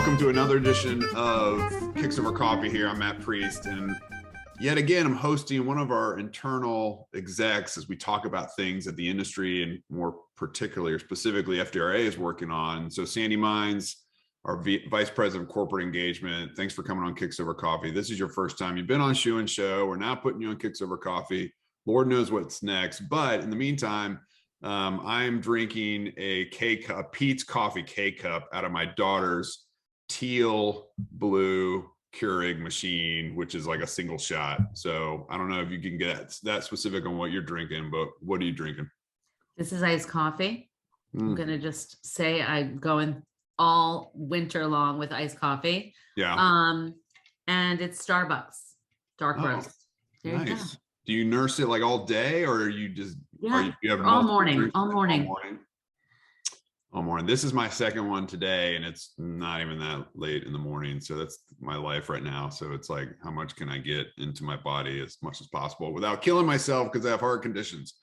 welcome to another edition of Kicks Over Coffee here. I'm Matt Priest, and yet again, I'm hosting one of our internal execs as we talk about things that the industry and more particularly or specifically FDRA is working on. So Sandi Mines, our Vice President of Corporate Engagement, thanks for coming on Kicks Over Coffee. This is your first time. You've been on Shoe and Show. We're now putting you on Kicks Over Coffee. Lord knows what's next. But in the meantime, I'm drinking a K-Cup, Pete's Coffee K-Cup out of my daughter's teal blue Keurig machine, which is like a single shot. So I don't know if you can get that specific on what you're drinking, but what are you drinking? This is iced coffee. I'm going to just say I'm going all winter long with iced coffee. Yeah. And it's Starbucks, dark roast. There you go. Do you nurse it like all day, or are you just you have all morning? All morning. All morning. This is my second one today, and it's not even that late in the morning. So that's my life right now. So it's like, how much can I get into my body as much as possible without killing myself because I have heart conditions?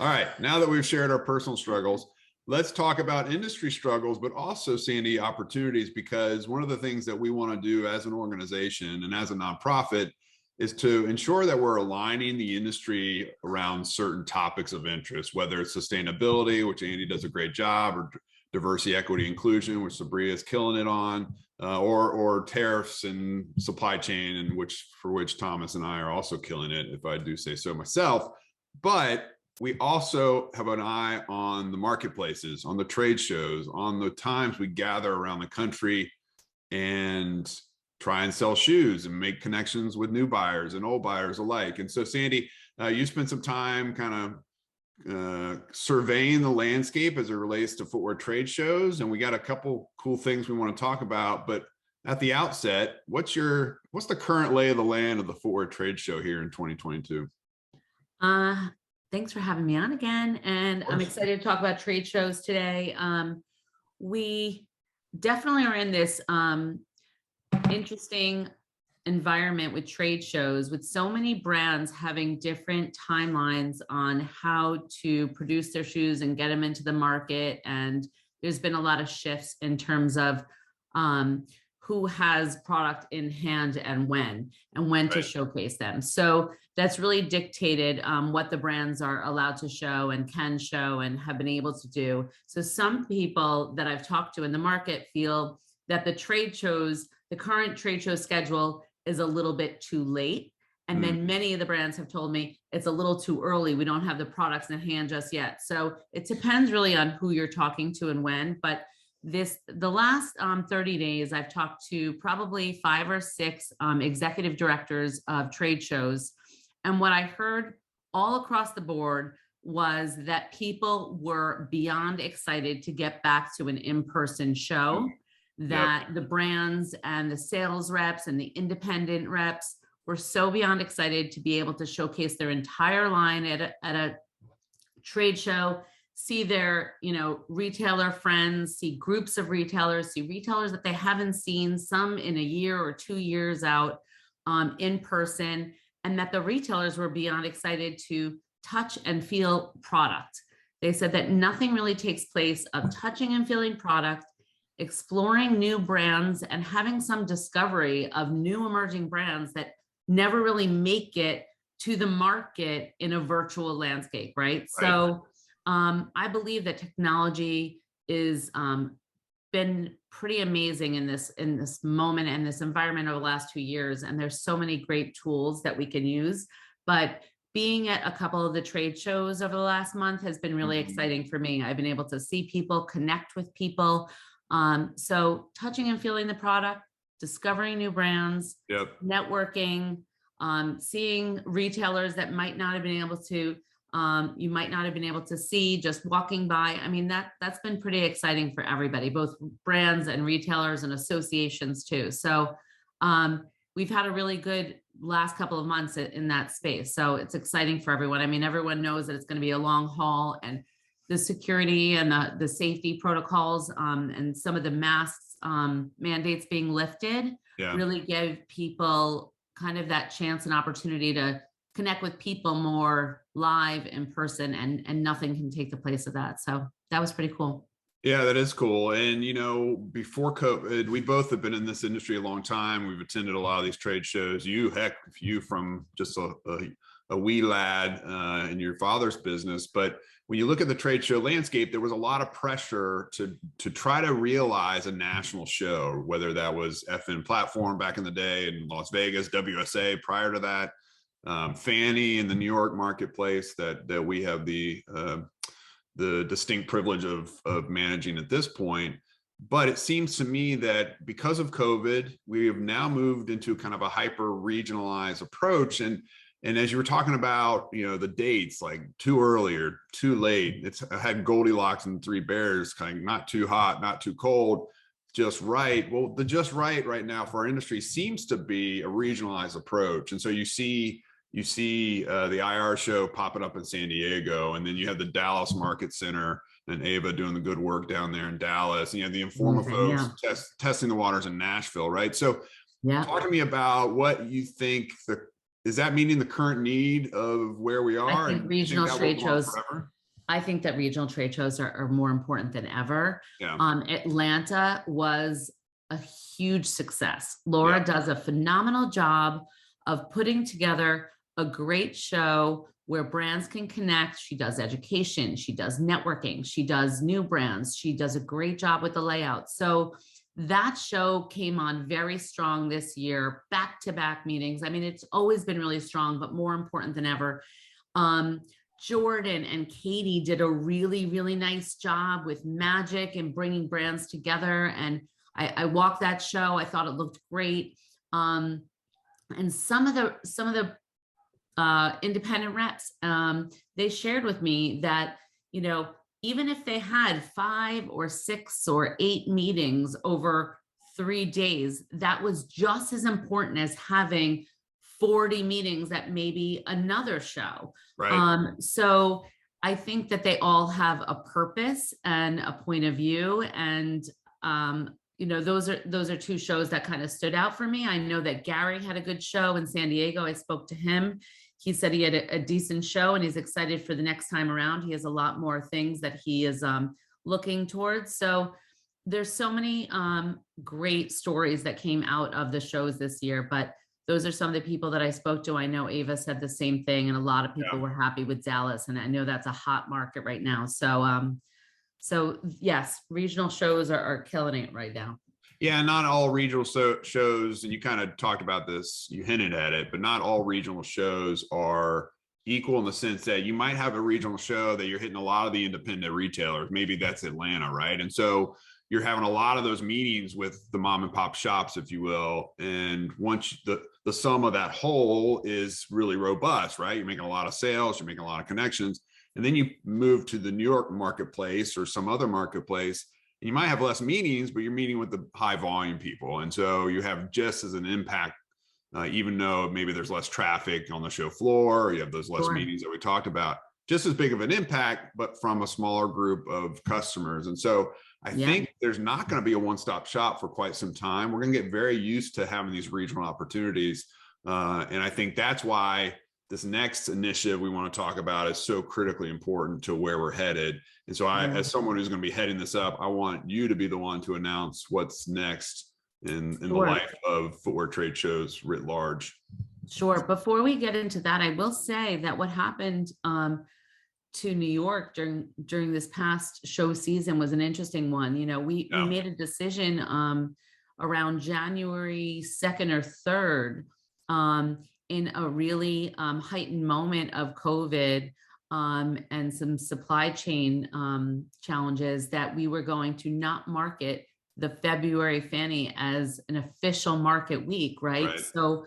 All right. Now that we've shared our personal struggles, let's talk about industry struggles, but also, Sandi, opportunities, because one of the things that we want to do as an organization and as a nonprofit is to ensure that we're aligning the industry around certain topics of interest, whether it's sustainability, which Andy does a great job, or diversity, equity, inclusion, which Sabria is killing it on, or tariffs and supply chain, and for which Thomas and I are also killing it, if I do say so myself. But we also have an eye on the marketplaces, on the trade shows, on the times we gather around the country and try and sell shoes and make connections with new buyers and old buyers alike. And so, Sandi, you spent some time kind of surveying the landscape as it relates to footwear trade shows, and we got a couple cool things we want to talk about. But at the outset, what's the current lay of the land of the footwear trade show here in 2022? Thanks for having me on again, and I'm excited to talk about trade shows today. We definitely are in this interesting environment with trade shows, with so many brands having different timelines on how to produce their shoes and get them into the market. And there's been a lot of shifts in terms of who has product in hand and when to showcase them. So that's really dictated what the brands are allowed to show and can show and have been able to do. So some people that I've talked to in the market feel that the current trade show schedule is a little bit too late. And then many of the brands have told me it's a little too early. We don't have the products in hand just yet. So it depends really on who you're talking to and when. But the last 30 days, I've talked to probably 5 or 6 executive directors of trade shows. And what I heard all across the board was that people were beyond excited to get back to an in-person show. That the brands and the sales reps and the independent reps were so beyond excited to be able to showcase their entire line at a trade show, see their, retailer friends, see groups of retailers, see retailers that they haven't seen, some in a year or 2 years out in person, and that the retailers were beyond excited to touch and feel product. They said that nothing really takes place of touching and feeling product, exploring new brands, and having some discovery of new emerging brands that never really make it to the market in a virtual landscape, right? So I believe that technology is been pretty amazing in this moment and this environment over the last 2 years. And there's so many great tools that we can use. But being at a couple of the trade shows over the last month has been really exciting for me. I've been able to see people, connect with people. So touching and feeling the product, discovering new brands, networking, seeing retailers that might not have been able to, you might not have been able to see just walking by. I mean, that's been pretty exciting for everybody, both brands and retailers and associations too. So we've had a really good last couple of months in that space. So it's exciting for everyone. I mean, everyone knows that it's going to be a long haul, and the security and the safety protocols and some of the masks mandates being lifted really give people kind of that chance and opportunity to connect with people more live in person, and nothing can take the place of that. So that was pretty cool. Yeah, that is cool. And before COVID, we both have been in this industry a long time. We've attended a lot of these trade shows. You from just a wee lad in your father's business. But when you look at the trade show landscape, there was a lot of pressure to try to realize a national show, whether that was FN Platform back in the day in Las Vegas, WSA prior to that, Fanny in the New York marketplace that we have the distinct privilege of managing at this point. But it seems to me that because of COVID, we have now moved into kind of a hyper regionalized approach. And as you were talking about, the dates, like too early or too late, I had Goldilocks and Three Bears, kind of not too hot, not too cold, just right. Well, the just right now for our industry seems to be a regionalized approach. And so you see the IR show popping up in San Diego, and then you have the Dallas Market Center and Ava doing the good work down there in Dallas, and you have the Informa folks testing the waters in Nashville, right? So talk to me about what you think is that meeting the current need of where we are? I think regional trade shows. I think that regional trade shows are more important than ever. Yeah. Atlanta was a huge success. Laura does a phenomenal job of putting together a great show where brands can connect. She does education, she does networking, she does new brands, she does a great job with the layout. So that show came on very strong this year, back-to-back meetings. I mean, it's always been really strong, but more important than ever. Jordan and Katie did a really, really nice job with magic and bringing brands together. And I walked that show. I thought it looked great. And some of the independent reps, they shared with me that, even if they had 5 or 6 or 8 meetings over 3 days, that was just as important as having 40 meetings at maybe another show. Right. So I think that they all have a purpose and a point of view. And, those are 2 shows that kind of stood out for me. I know that Gary had a good show in San Diego. I spoke to him. He said he had a decent show and he's excited for the next time around. He has a lot more things that he is looking towards. So there's so many great stories that came out of the shows this year, but those are some of the people that I spoke to. I know Ava said the same thing, and a lot of people were happy with Dallas, and I know that's a hot market right now. So yes, regional shows are killing it right now. Yeah, not all regional shows, and you kind of talked about this, you hinted at it, but not all regional shows are equal in the sense that you might have a regional show that you're hitting a lot of the independent retailers. Maybe that's Atlanta, right? And so you're having a lot of those meetings with the mom and pop shops, if you will. And once the sum of that whole is really robust, right? You're making a lot of sales, you're making a lot of connections. And then you move to the New York marketplace or some other marketplace, and you might have less meetings, but you're meeting with the high volume people. And so you have just as an impact, even though maybe there's less traffic on the show floor, or you have those less meetings that we talked about, just as big of an impact, but from a smaller group of customers. And so I think there's not going to be a one-stop shop for quite some time. We're going to get very used to having these regional opportunities. And I think that's why this next initiative we want to talk about is so critically important to where we're headed. And so as someone who's going to be heading this up, I want you to be the one to announce what's next in the life of footwear trade shows writ large. Sure. Before we get into that, I will say that what happened to New York during this past show season was an interesting one. We made a decision around January 2nd or 3rd in a really heightened moment of COVID and some supply chain challenges, that we were going to not market the February Fanny as an official market week, right? So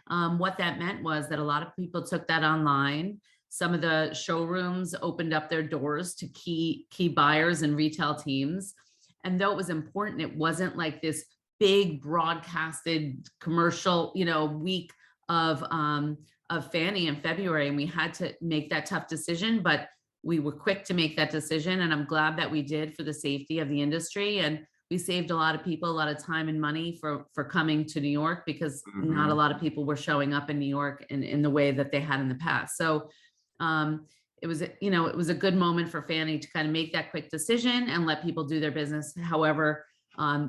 what that meant was that a lot of people took that online. Some of the showrooms opened up their doors to key buyers and retail teams. And though it was important, it wasn't like this big broadcasted commercial, week of Fanny in February. And we had to make that tough decision, but we were quick to make that decision. And I'm glad that we did, for the safety of the industry. And we saved a lot of people a lot of time and money for coming to New York, because not a lot of people were showing up in New York in the way that they had in the past. So it was, it was a good moment for Fannie to kind of make that quick decision and let people do their business however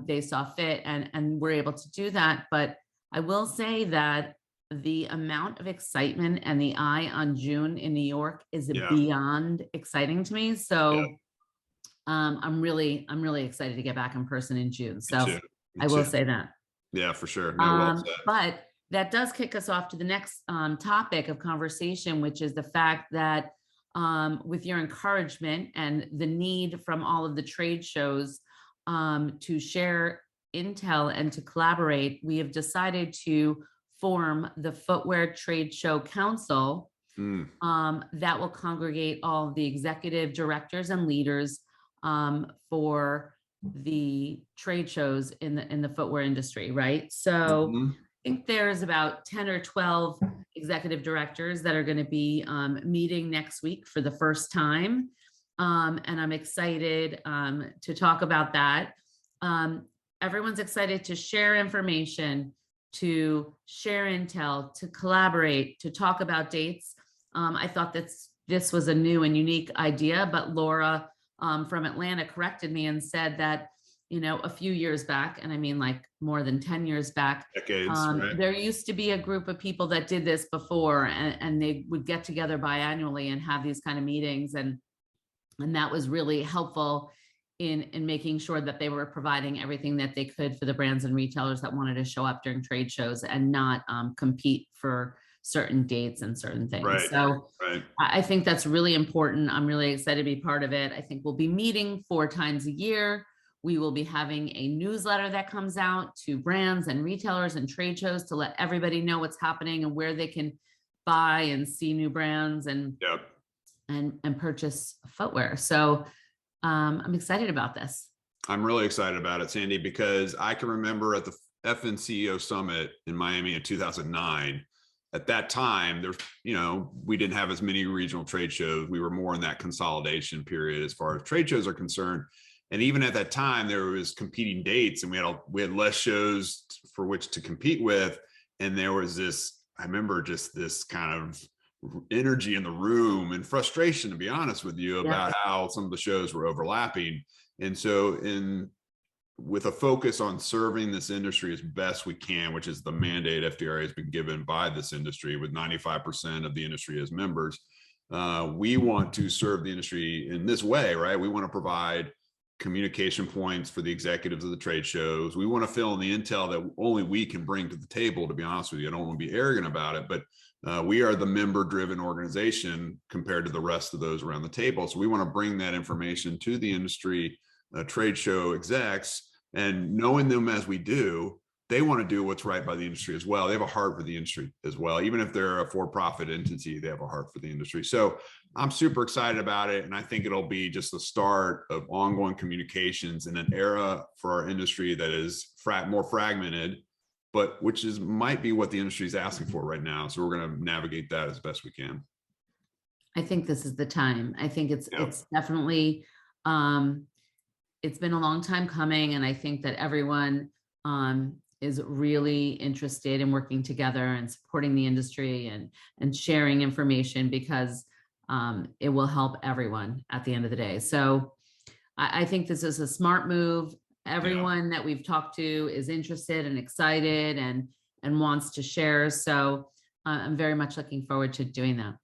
they saw fit, and we're able to do that. But I will say that the amount of excitement and the eye on June in New York is Yeah. beyond exciting to me. Yeah. So I'm really excited to get back in person in June. So Me I will too. say that. Yeah, for sure. No, well said. But that does kick us off to the next topic of conversation, which is the fact that with your encouragement and the need from all of the trade shows to share intel and to collaborate, we have decided to form the Footwear Trade Show Council that will congregate all of the executive directors and leaders for the trade shows in the footwear industry, right? So I think there's about 10 or 12 executive directors that are going to be meeting next week for the first time. And I'm excited to talk about that. Everyone's excited to share information, to share intel, to collaborate, to talk about dates. I thought this was a new and unique idea, but Laura from Atlanta corrected me and said that, a few years back, and I mean like more than 10 years back, decades, right? There used to be a group of people that did this before, and they would get together biannually and have these kind of meetings. And that was really helpful in making sure that they were providing everything that they could for the brands and retailers that wanted to show up during trade shows and not compete for certain dates and certain things. Right. So right. I think that's really important. I'm really excited to be part of it. I think we'll be meeting 4 times a year. We will be having a newsletter that comes out to brands and retailers and trade shows to let everybody know what's happening and where they can buy and see new brands and purchase footwear. So I'm excited about this. I'm really excited about it, Sandi, because I can remember at the FN CEO Summit in Miami in 2009. At that time, we didn't have as many regional trade shows. We were more in that consolidation period as far as trade shows are concerned. And even at that time, there was competing dates, and we had less shows for which to compete with. And there was this, I remember just this kind of energy in the room and frustration, to be honest with you, about how some of the shows were overlapping. And so with a focus on serving this industry as best we can, which is the mandate FDRA has been given by this industry, with 95% of the industry as members, we want to serve the industry in this way, right? We want to provide communication points for the executives of the trade shows. We want to fill in the intel that only we can bring to the table, to be honest with you. I don't want to be arrogant about it, but we are the member-driven organization compared to the rest of those around the table. So we want to bring that information to the industry trade show execs, and knowing them as we do, they want to do what's right by the industry as well. They have a heart for the industry as well. Even if they're a for-profit entity, they have a heart for the industry. So I'm super excited about it. And I think it'll be just the start of ongoing communications in an era for our industry that is more fragmented, but which might be what the industry is asking for right now. So we're going to navigate that as best we can. I think this is the time. I think it's definitely, it's been a long time coming. And I think that everyone is really interested in working together and supporting the industry and sharing information, because it will help everyone at the end of the day. So I think this is a smart move. Everyone that we've talked to is interested and excited and wants to share. So I'm very much looking forward to doing that.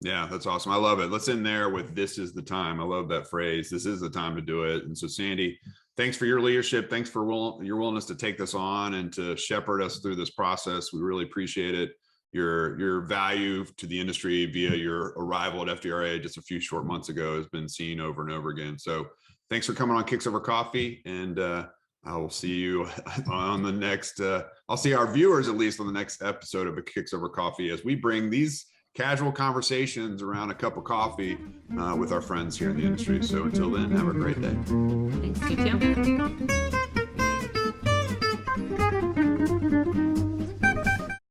Yeah, that's awesome. I love it. Let's end there with "this is the time." I love that phrase. This is the time to do it. And so, Sandi, thanks for your leadership. Thanks for your willingness to take this on and to shepherd us through this process. We really appreciate it. Your value to the industry via your arrival at FDRA just a few short months ago has been seen over and over again. So thanks for coming on Kicks Over Coffee. And I will see you on the next, I'll see our viewers at least on the next episode of a Kicks Over Coffee, as we bring these casual conversations around a cup of coffee with our friends here in the industry. So until then, have a great day. Thanks, you too.